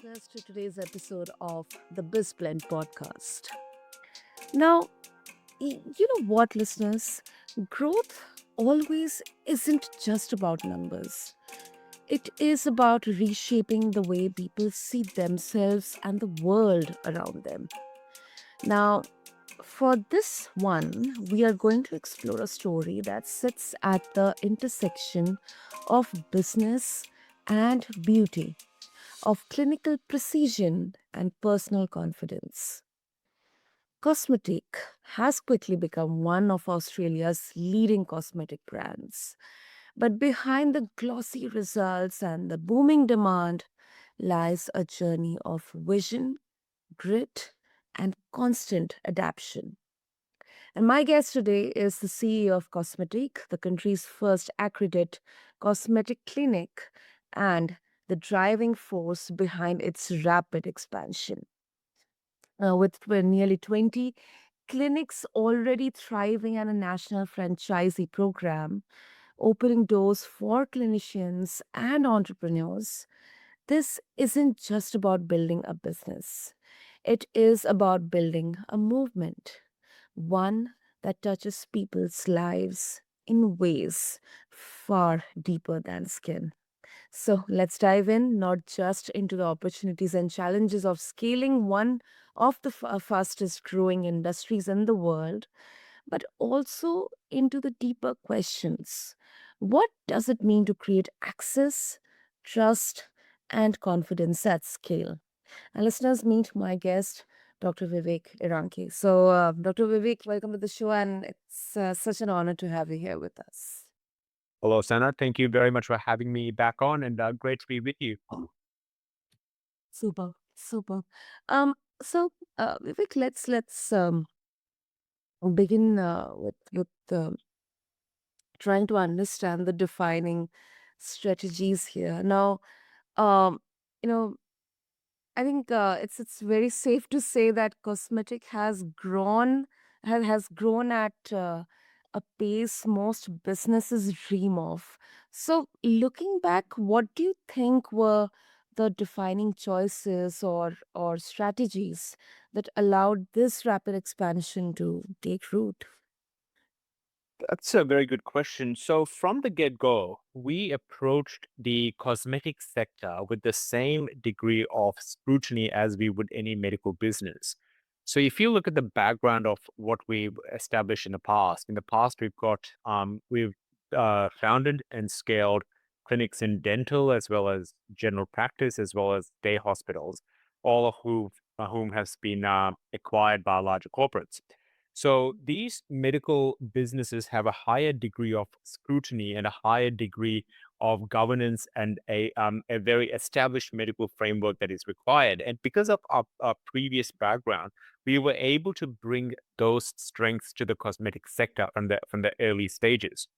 listeners, to today's episode of the BizBlend podcast. Now, you know what, listeners? Growth always isn't just about numbers, it is about reshaping the way people see themselves and the world around them. Now, for this one, we are going to explore a story that sits at the intersection of business and beauty, of clinical precision and personal confidence. Cosmetic has quickly become one of Australia's leading cosmetic brands. But behind the glossy results and the booming demand lies a journey of vision, grit, and constant adaptation. And my guest today is the CEO of Cosmetic, the country's first accredited cosmetic clinic, and the driving force behind its rapid expansion. With nearly 20 clinics already thriving and a national franchisee program, opening doors for clinicians and entrepreneurs, this isn't just about building a business. It is about building a movement, one that touches people's lives in ways far deeper than skin. So let's dive in, not just into the opportunities and challenges of scaling one of the fastest growing industries in the world, but also into the deeper questions. What does it mean to create access, trust, and confidence at scale? And listeners, meet my guest, Dr. Vivek Iranki. So, Dr. Vivek, welcome to the show, and it's such an honor to have you here with us. Hello, Sana. Thank you very much for having me back on, and great to be with you. Super, super. Vivek, let's begin with trying to understand the defining strategies here. Now, um, you know, I think it's very safe to say that cosmetic has grown at a pace most businesses dream of. So, looking back, what do you think were the defining choices or strategies that allowed this rapid expansion to take root? That's a very good question. So, from the get go, we approached the cosmetic sector with the same degree of scrutiny as we would any medical business. So, if you look at the background of what we've established in the past we've founded and scaled clinics in dental as well as general practice as well as day hospitals, all of whom has been acquired by larger corporates. So these medical businesses have a higher degree of scrutiny and a higher degree of governance and a very established medical framework that is required. And because of our previous background, we were able to bring those strengths to the cosmetic sector from the early stages.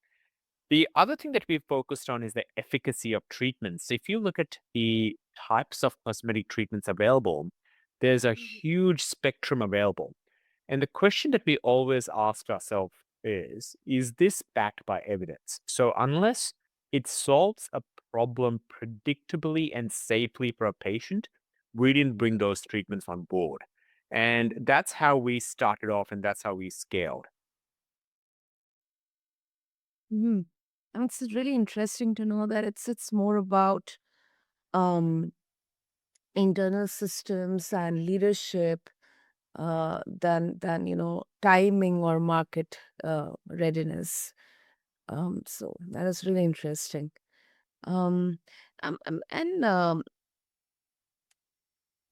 The other thing that we've focused on is the efficacy of treatments. If you look at the types of cosmetic treatments available, there's a Mhm. huge spectrum available. And the question that we always ask ourselves is this backed by evidence? So, unless it solves a problem predictably and safely for a patient, we didn't bring those treatments on board. And that's how we started off, and that's how we scaled. Mhm. And it's really interesting to know that it's more about um, internal systems and leadership than timing or market readiness. So that is really interesting. Um, and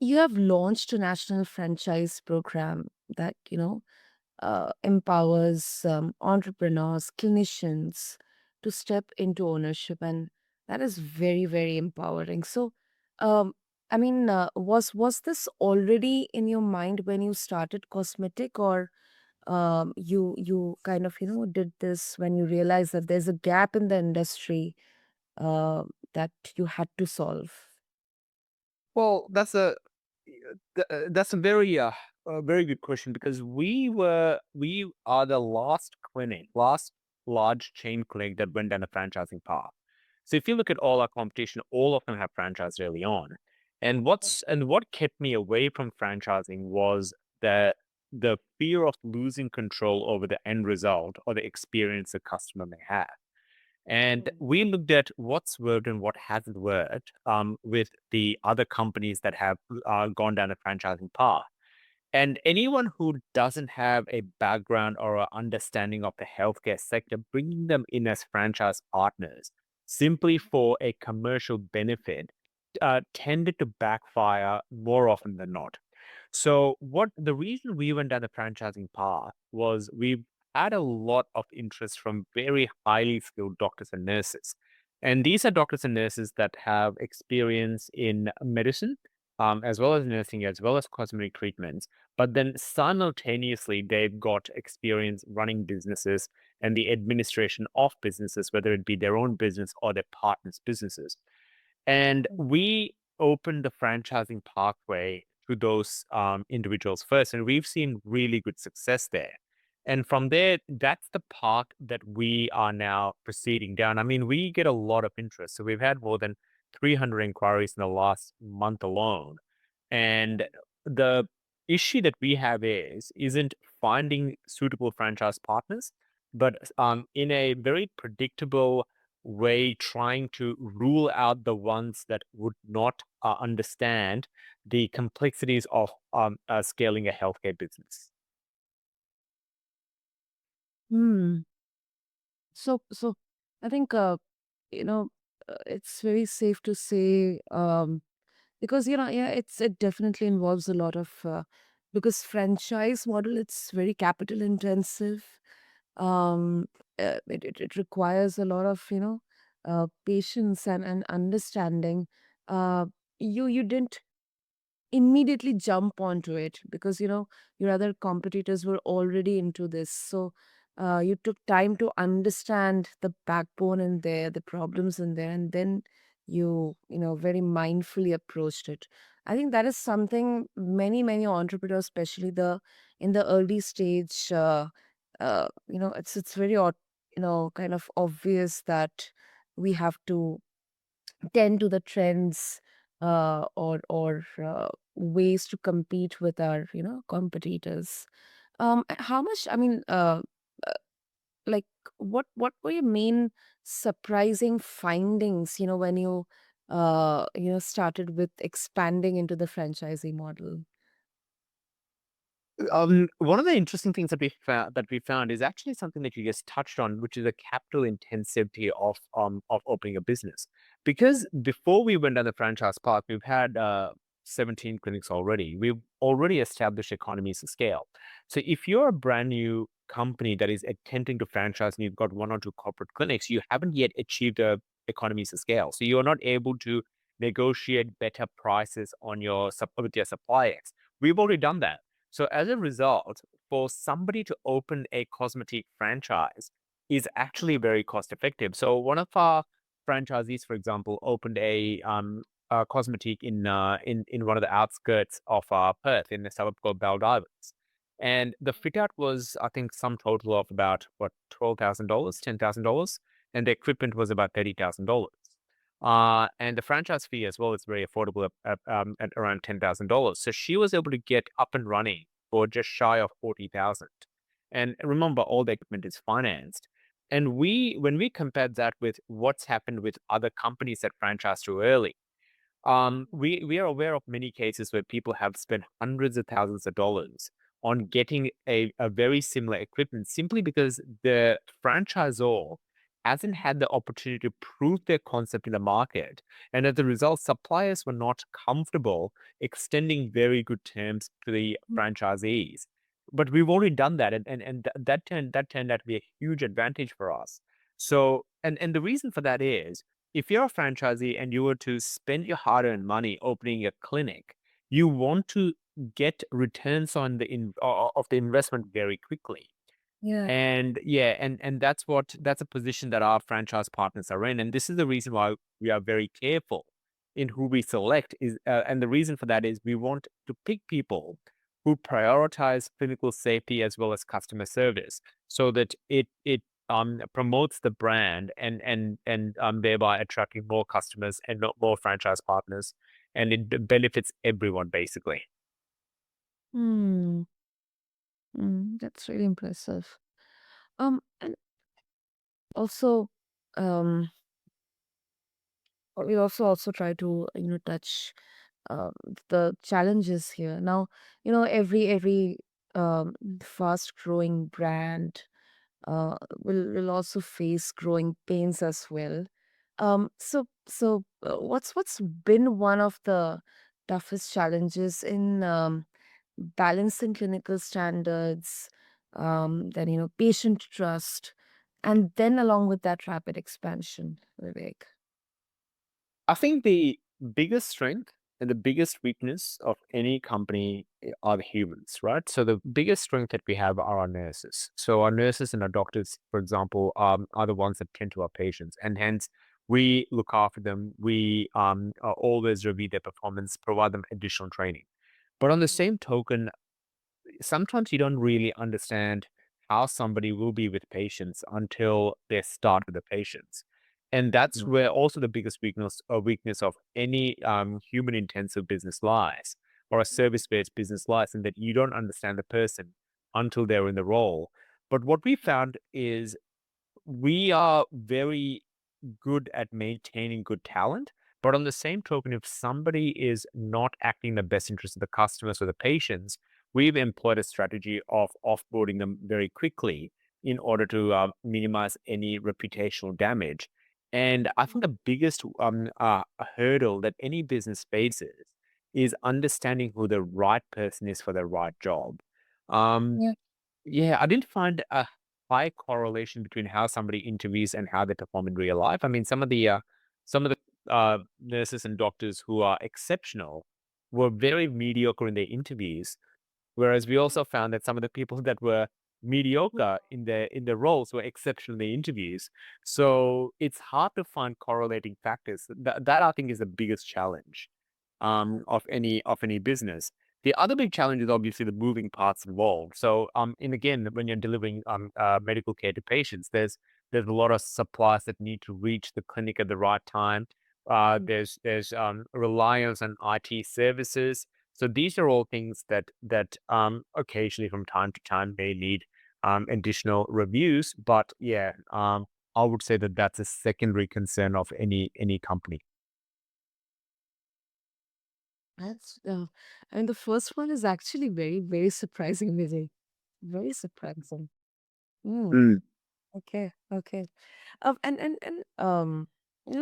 You have launched a national franchise program that empowers entrepreneurs, clinicians to step into ownership, and that is very empowering. So, um, was this already in your mind when you started Cosmetic, or you kind of did this when you realized that there's a gap in the industry uh, that you had to solve? Well, that's a very good question because we are the last large chain clinic that went down a franchising path. So if you look at all our competition, all of them have franchised early on. And what kept me away from franchising was the fear of losing control over the end result or the experience the customer may have. And Mm, we looked at what's worked and what hasn't worked with the other companies that have gone down a franchising path. And anyone who doesn't have a background or an understanding of the healthcare sector, bringing them in as franchise partners simply for a commercial benefit tended to backfire more often than not. So what the reason we went down the franchising path was we've had a lot of interest from very highly skilled doctors and nurses. And these are doctors and nurses that have experience in medicine, as well as nursing, as well as cosmetic treatments. But then simultaneously, they've got experience running businesses and the administration of businesses, whether it be their own business or their partners' businesses. And mm, we opened the franchising pathway to those individuals first, and we've seen really good success there. And from there, that's the path that we are now proceeding down. I mean, we get a lot of interest. So we've had more than 300 inquiries in the last month alone. And the issue that we have isn't finding suitable franchise partners, but in a very predictable way, trying to rule out the ones that would not understand the complexities of scaling a healthcare business. Hmm. So I think you know it's very safe to say because yeah, it definitely involves a lot of because franchise model, it's very capital intensive. um it requires a lot of patience and understanding. uh you didn't immediately jump onto it because your other competitors were already into this. So you took time to understand the backbone in there, the problems in there, and then you very mindfully approached it. I think that is something many entrepreneurs, especially the in the early stage, it's very kind of obvious that we have to tend to the trends or ways to compete with our competitors. How much, I mean, uh, like what were your main surprising findings when you started with expanding into the franchisee model? One of the interesting things that we found is actually something that you just touched on, which is the capital intensity of opening a business. Because before we went down the franchise path, we've had 17 clinics already. We've already established economies of scale. So if you're a brand new company that is attempting to franchise and you've got one or two corporate clinics, you haven't yet achieved economies of scale. So you're not able to negotiate better prices on with your suppliers. We've already done that. So as a result, for somebody to open a cosmetic franchise is actually very cost effective. So one of our franchisees, for example, opened a cosmetic in one of the outskirts of Perth in a suburb called Baldivis. And the fit out was, I think, some total of about what, $12,000, $10,000, and the equipment was about $30,000. And the franchise fee as well is very affordable at around $10,000. So she was able to get up and running for just shy of 40,000. And remember, all the equipment is financed. And when we compared that with what's happened with other companies that franchise too early, we are aware of many cases where people have spent hundreds of thousands of dollars on getting a very similar equipment simply because the franchisor hasn't had the opportunity to prove their concept in the market. And as a result, suppliers were not comfortable extending very good terms to the franchisees. But we've already done that, and that turned out to be a huge advantage for us. So, and the reason for that is if you're a franchisee and you were to spend your hard-earned money opening a clinic, you want to get returns on of the investment very quickly. Yeah. And yeah, and that's a position that our franchise partners are in, and this is the reason why we are very careful in who we select. And the reason for that is we want to pick people who prioritize clinical safety as well as customer service, so that it promotes the brand and thereby attracting more customers and more franchise partners. and it benefits everyone basically. Hmm. That's really impressive. And also, um, we also try to touch the challenges here. Now, every fast growing brand will also face growing pains as well. What's been one of the toughest challenges in balancing clinical standards, then patient trust, and then along with that rapid expansion, Vivek? I think the biggest strength and the biggest weakness of any company are the humans, right? So the biggest strength that we have are our nurses. So our nurses and our doctors, for example, are the ones that tend to our patients, and hence we look after them. We always review their performance, provide them additional training. But on the same token, sometimes you don't really understand how somebody will be with patients until they start with the patients. And that's Mm. where also the biggest weakness of any human intensive business lies, or a service based business lies, in that you don't understand the person until they're in the role. But what we found is we are very good at maintaining good talent. But on the same token, if somebody is not acting in the best interest of the customers or the patients, we've employed a strategy of offboarding them very quickly in order to minimize any reputational damage. And I think the biggest hurdle that any business faces is understanding who the right person is for the right job. Um, Yeah. yeah, I didn't find a high correlation between how somebody interviews and how they perform in real life. I mean, some of the nurses and doctors who are exceptional were very mediocre in their interviews, whereas we also found that some of the people that were mediocre in their roles were exceptional in their interviews. So it's hard to find correlating factors. That I think is the biggest challenge of any business. The other big challenge is obviously the moving parts involved. So, and again, when you're delivering medical care to patients, there's a lot of supplies that need to reach the clinic at the right time. There's reliance on IT services. So these are all things that occasionally, from time to time, may need additional reviews. But yeah, I would say that that's a secondary concern of any company. That's and the first one is actually very, very surprising, Vijay. Very surprising. Mm, okay, okay. And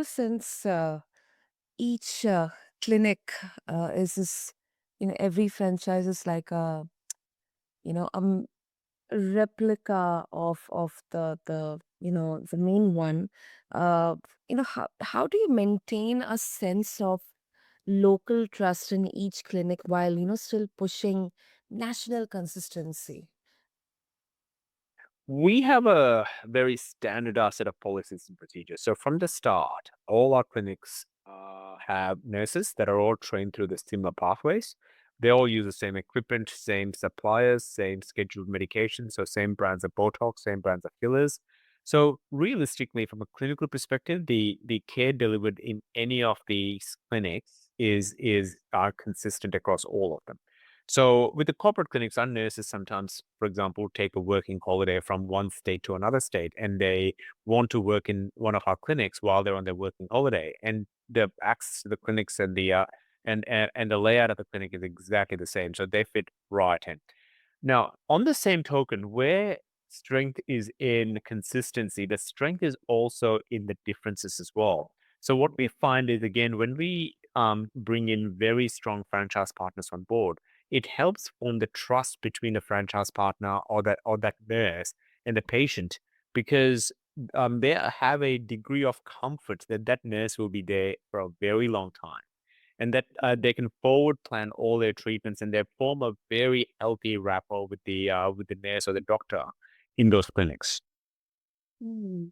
since each clinic is this, every franchise is like a, a replica of the main one. How do you maintain a sense of local trust in each clinic while still pushing national consistency? We have a very standardized set of policies and procedures. So from the start, all our clinics have nurses that are all trained through the similar pathways. They all use the same equipment, same suppliers, same scheduled medications, so same brands of Botox, same brands of fillers. So realistically, from a clinical perspective, the care delivered in any of these clinics is are consistent across all of them. So with the corporate clinics, our nurses sometimes, for example, take a working holiday from one state to another state, and they want to work in one of our clinics while they're on their working holiday. And the access to the clinics and the layout of the clinic is exactly the same, so they fit right in. Now, on the same token, where strength is in consistency, the strength is also in the differences as well. So what we find is, again, when we bring in very strong franchise partners on board, it helps form the trust between the franchise partner or that nurse and the patient, because they have a degree of comfort that that nurse will be there for a very long time, and that they can forward plan all their treatments, and they form a very healthy rapport with the nurse or the doctor in those clinics. Mm,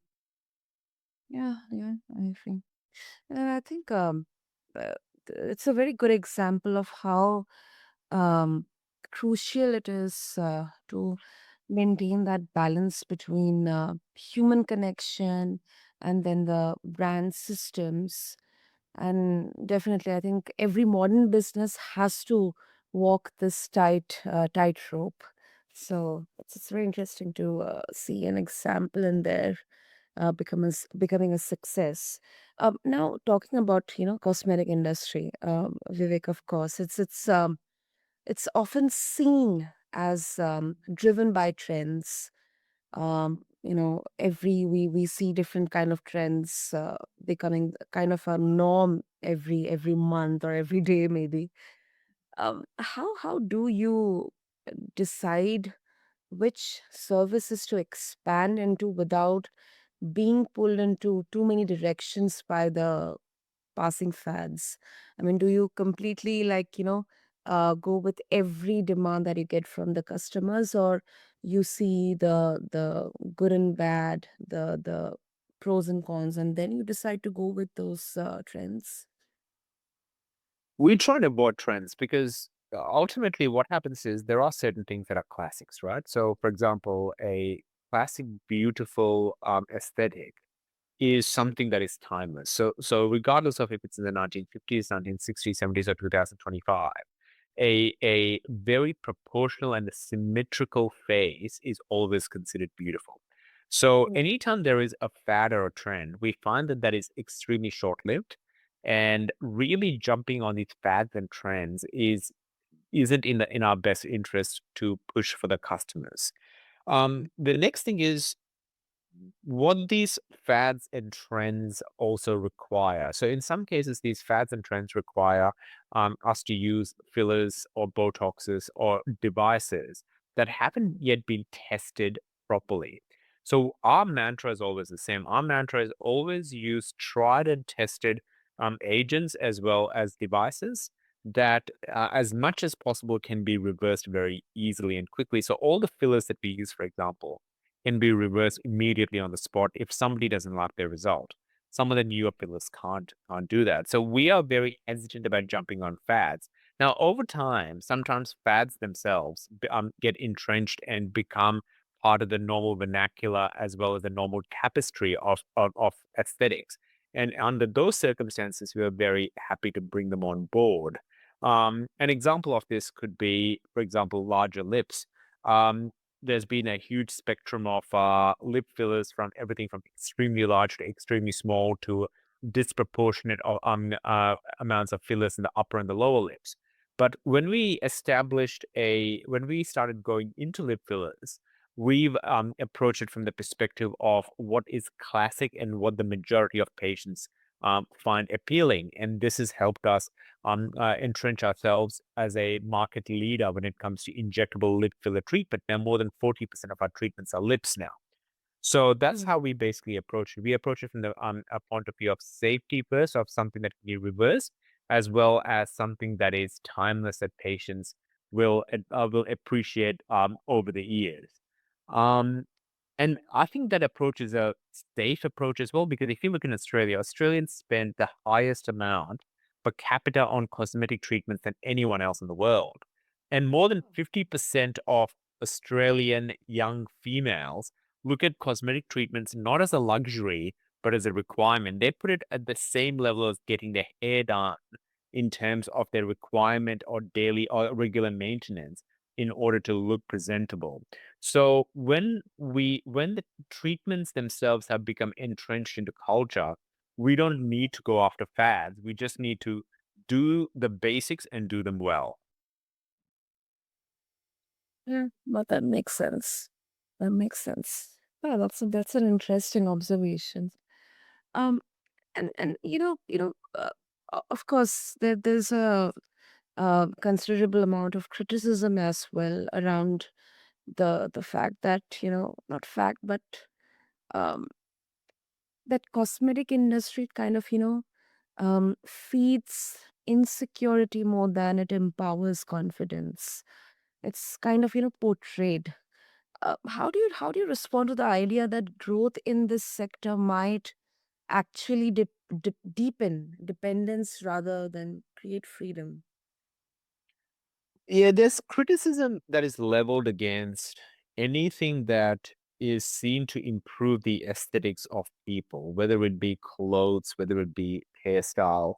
yeah, yeah, I think. And I think uh, it's a very good example of how um, crucial it is to maintain that balance between human connection and then the brand systems. And definitely, I think every modern business has to walk this tightrope. So it's very interesting to see an example in there becoming a success. Now, talking about cosmetic industry, Vivek, of course, it's often seen as driven by trends. Every we see different kind of trends becoming kind of a norm every month or every day maybe. How do you decide which services to expand into without being pulled into too many directions by the passing fads? I mean, do you completely go with every demand that you get from the customers, or you see the good and bad, the pros and cons, and then you decide to go with those trends? We try to avoid trends because ultimately what happens is there are certain things that are classics, right? So, for example, a classic, beautiful aesthetic is something that is timeless. So regardless of if it's in the 1950s, 1960s, 70s, or 2025, a very proportional and symmetrical face is always considered beautiful. So Mm. anytime there is a fad or a trend, we find that that is extremely short-lived, and really jumping on these fads and trends isn't in our best interest to push for the customers. The next thing is what these fads and trends also require. So in some cases, these fads and trends require us to use fillers or Botoxes or devices that haven't yet been tested properly. So our mantra is always the same. Our mantra is always use tried and tested agents as well as devices that, as much as possible, can be reversed very easily and quickly. So all the fillers that we use, for example, can be reversed immediately on the spot if somebody doesn't like their result. Some of the newer pillars can't do that. So we are very hesitant about jumping on fads. Now, over time, sometimes fads themselves get entrenched and become part of the normal vernacular as well as the normal tapestry of aesthetics. And under those circumstances, we are very happy to bring them on board. An example of this could be, for example, larger lips. There's been a huge spectrum of lip fillers from everything from extremely large to extremely small to disproportionate amounts of fillers in the upper and the lower lips. But when we started going into lip fillers, we've approached it from the perspective of what is classic and what the majority of patients find appealing. And this has helped us entrench ourselves as a market leader when it comes to injectable lip filler treatment. Now, more than 40% of our treatments are lips now. So that's Mm. how we basically approach it. We approach it from the a point of view of safety first, of something that can be reversed, as well as something that is timeless that patients will appreciate over the years. Um, and I think that approach is a safe approach as well, because if you look in Australia, Australians spend the highest amount per capita on cosmetic treatments than anyone else in the world. And more than 50% of Australian young females look at cosmetic treatments not as a luxury, but as a requirement. They put it at the same level as getting their hair done in terms of their requirement or daily or regular maintenance in order to look presentable. So when the treatments themselves have become entrenched into culture, we don't need to go after fads. We just need to do the basics and do them well. Yeah, but that makes sense. That makes sense. Yeah, that's an interesting observation. Um, and of course, there's a considerable amount of criticism as well around the fact that not fact, but um, that cosmetic industry kind of feeds insecurity more than it empowers confidence. It's kind of portrayed. How do you respond to the idea that growth in this sector might actually deepen dependence rather than create freedom? Yeah, there's criticism that is leveled against anything that is seen to improve the aesthetics of people, whether it be clothes, whether it be hairstyle.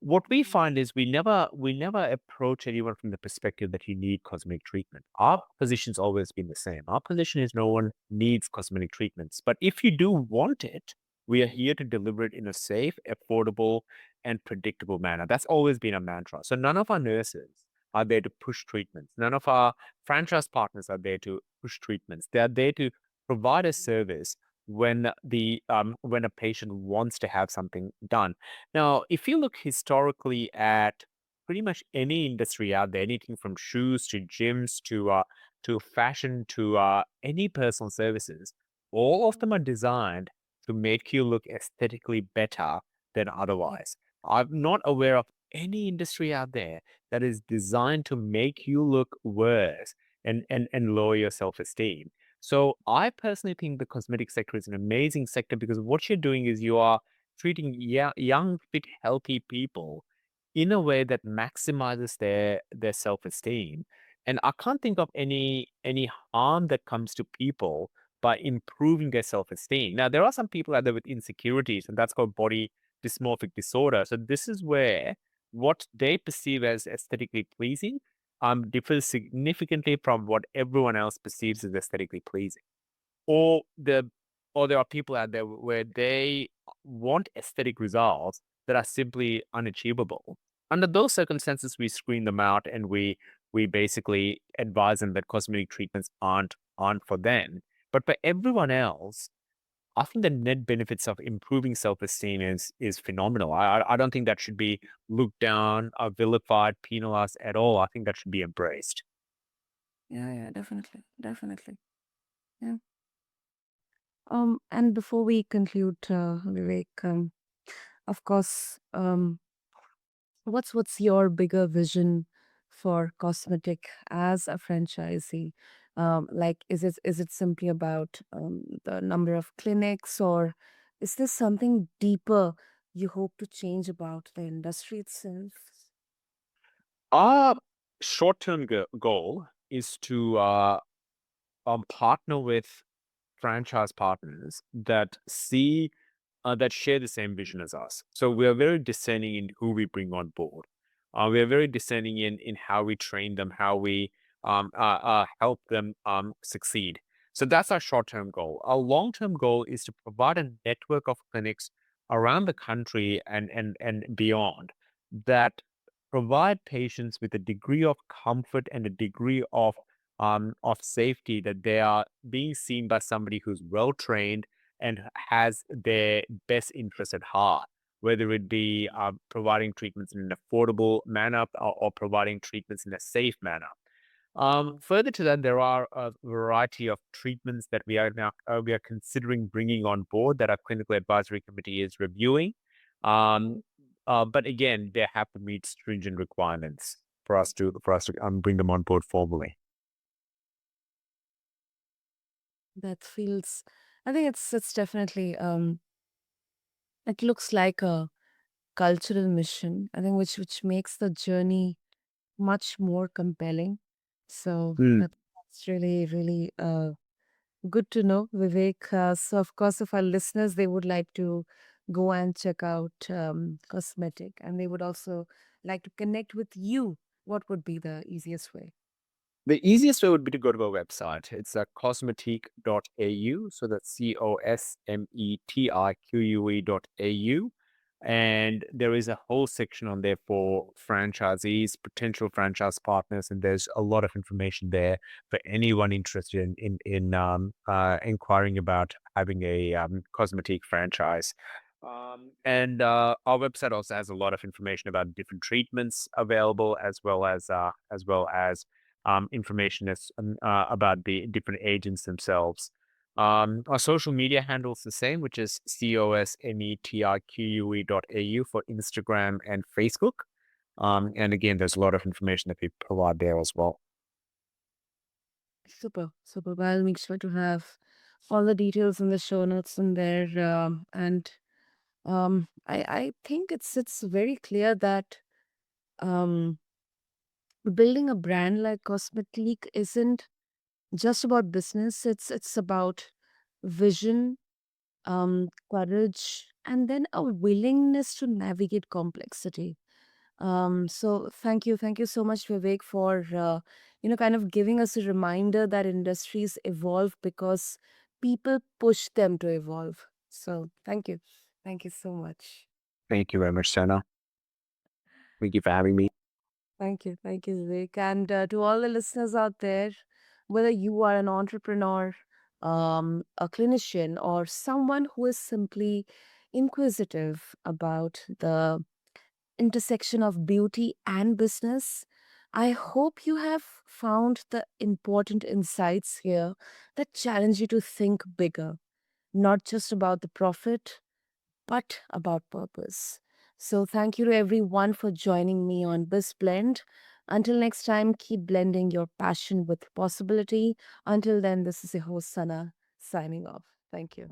what we find is we never approach anyone from the perspective that you need cosmetic treatment. Our position's always been the same. Our position is no one needs cosmetic treatments, but if you do want it, we are here to deliver it in a safe, affordable, and predictable manner. That's always been a mantra. So none of our nurses are there to push treatments. None of our franchise partners are there to push treatments. They are there to provide a service when a patient wants to have something done. Now, if you look historically at pretty much any industry out there, anything from shoes to gyms to fashion to any personal services, all of them are designed to make you look aesthetically better than Yeah. otherwise. I'm not aware of any industry out there that is designed to make you look worse and lower your self-esteem. So I personally think the cosmetic sector is an amazing sector because what you're doing is you are treating young, fit, healthy people in a way that maximizes their self-esteem. And I can't think of any harm that comes to people by improving their self-esteem. Now, there are some people out there with insecurities, and that's called body dysmorphic disorder. So this is where what they perceive as aesthetically pleasing differs significantly from what everyone else perceives as aesthetically pleasing. Or or there are people out there where they want aesthetic results that are simply unachievable. Under those circumstances, we screen them out and we basically advise them that cosmetic treatments aren't for them. But for everyone else, I think the net benefits of improving self-esteem is phenomenal. I don't think that should be looked down, vilified, penalized at all. I think that should be embraced. Yeah, yeah, definitely, definitely. Yeah. And before we conclude, Vivek, of course, what's your bigger vision for Cosmetic as a franchisee? Like, is it simply about the number of clinics, or is this something deeper you hope to change about the industry itself? Our short-term goal is to partner with franchise partners that share the same vision as us. So we are very discerning in who we bring on board. We are very discerning in how we train them, how we help them succeed. So that's our short-term goal. Our long-term goal is to provide a network of clinics around the country and beyond that provide patients with a degree of comfort and a degree of safety that they are being seen by somebody who's well trained and has their best interest at heart, whether it be providing treatments in an affordable manner or providing treatments in a safe manner. Further to that, there are a variety of treatments that we are considering bringing on board that our clinical advisory committee is reviewing. Um, but again, they have to meet stringent requirements for us to bring them on board formally. That feels, I think it's definitely it looks like a cultural mission. I think which makes the journey much more compelling. So that's really, really good to know, Vivek. So, of course, if our listeners they would like to go and check out Cosmetic, and they would also like to connect with you, what would be the easiest way? The easiest way would be to go to our website. It's cosmetique.au. So that's cosmetiquue.au. And there is a whole section on there for franchisees, potential franchise partners, and there's a lot of information there for anyone interested in inquiring about having a cosmetic franchise. And our website also has a lot of information about different treatments available, as well as information about the different agents themselves. Our social media handle is the same, which is cosmetiquue.au for Instagram and Facebook. And again, there's a lot of information that we provide there as well. Super, super. Well, I'll make sure to have all the details in the show notes in there. And I think it's very clear that um, building a brand like Cosmetic isn't just about business. It's about vision, courage, and then a willingness to navigate complexity. So thank you so much, Vivek, for kind of giving us a reminder that industries evolve because people push them to evolve. So thank you so much. Thank you very much, Sana. Thank you for having me. Thank you, Vivek, and to all the listeners out there, whether you are an entrepreneur, a clinician, or someone who is simply inquisitive about the intersection of beauty and business, I hope you have found the important insights here that challenge you to think bigger, not just about the profit, but about purpose. So, thank you to everyone for joining me on this blend. Until next time, keep blending your passion with possibility. Until then, this is your host, Sana, signing off. Thank you.